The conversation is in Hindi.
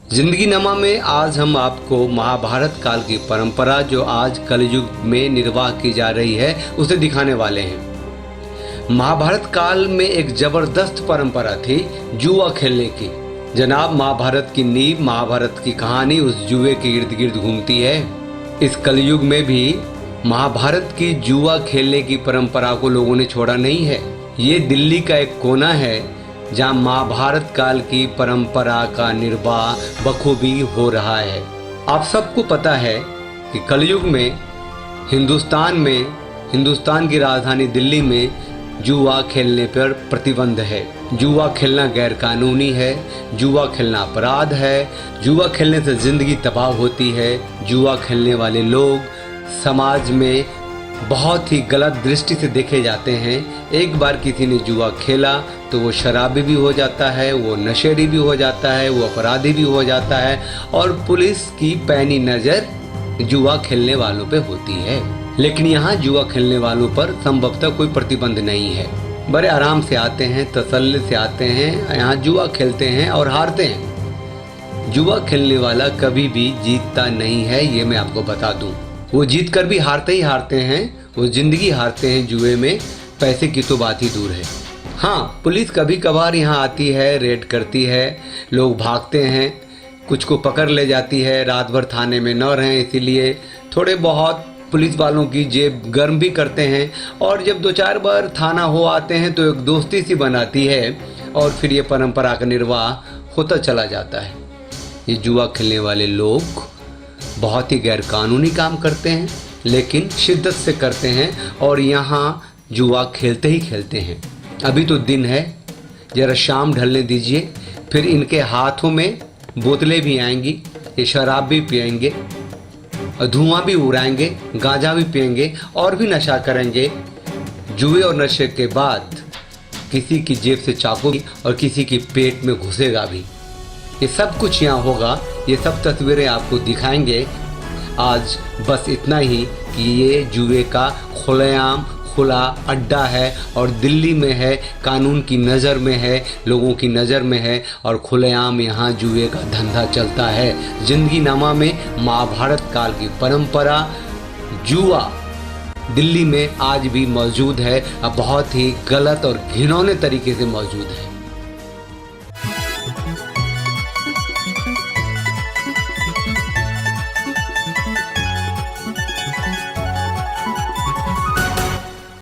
जिंदगी नमा में आज हम आपको महाभारत काल की परंपरा जो आज कलयुग में निर्वाह की जा रही है उसे दिखाने वाले हैं। महाभारत काल में एक जबरदस्त परंपरा थी जुआ खेलने की। जनाब, महाभारत की नींव, महाभारत की कहानी उस जुए के इर्द गिर्द घूमती है। इस कलयुग में भी महाभारत की जुआ खेलने की परंपरा को लोगों ने छोड़ा नहीं है। ये दिल्ली का एक कोना है जहाँ महाभारत काल की परंपरा का निर्वाह बखूबी हो रहा है। आप सबको पता है कि कलयुग में हिंदुस्तान की राजधानी दिल्ली में जुआ खेलने पर प्रतिबंध है। जुआ खेलना गैर कानूनी है, जुआ खेलना अपराध है, जुआ खेलने से जिंदगी तबाह होती है। जुआ खेलने वाले लोग समाज में बहुत ही गलत दृष्टि से देखे जाते हैं। एक बार किसी ने जुआ खेला तो वो शराबी भी हो जाता है, वो नशेड़ी भी हो जाता है, वो अपराधी भी हो जाता है और पुलिस की पैनी नज़र जुआ खेलने वालों पे होती है। लेकिन यहाँ जुआ खेलने वालों पर संभवतः कोई प्रतिबंध नहीं है। बड़े आराम से आते हैं, तसल्ली से आते हैं, यहाँ जुआ खेलते हैं और हारते हैं। जुआ खेलने वाला कभी भी जीतता नहीं है, ये मैं आपको बता दूं। वो जीत कर भी हारते ही हारते हैं, वो जिंदगी हारते हैं जुए में। पैसे की तो बात ही दूर है। हाँ, पुलिस कभी कभार यहाँ आती है, रेड करती है, लोग भागते हैं, कुछ को पकड़ ले जाती है। रात भर थाने में न रहें इसीलिए थोड़े बहुत पुलिस वालों की जेब गर्म भी करते हैं और जब 2-4 बार थाना हो आते हैं तो एक दोस्ती सी बनाती है और फिर ये परंपरा का निर्वाह होता चला जाता है। ये जुआ खेलने वाले लोग बहुत ही गैर कानूनी काम करते हैं, लेकिन शिद्दत से करते हैं और यहाँ जुआ खेलते ही खेलते हैं। अभी तो दिन है, ज़रा शाम ढलने दीजिए, फिर इनके हाथों में बोतलें भी आएंगी, ये शराब भी पिएंगे, धुआं भी उड़ाएंगे, गांजा भी पिएंगे और भी नशा करेंगे। जुए और नशे के बाद किसी की जेब से चाकू और किसी की पेट में घुसेगा भी। ये सब कुछ यहाँ होगा, ये सब तस्वीरें आपको दिखाएंगे। आज बस इतना ही कि ये जुए का खुलेआम खुला अड्डा है और दिल्ली में है, कानून की नज़र में है, लोगों की नज़र में है और खुलेआम यहाँ जुए का धंधा चलता है। जिंदगी नामा में महाभारत काल की परंपरा जुआ दिल्ली में आज भी मौजूद है, अब बहुत ही गलत और घिनौने तरीके से मौजूद है।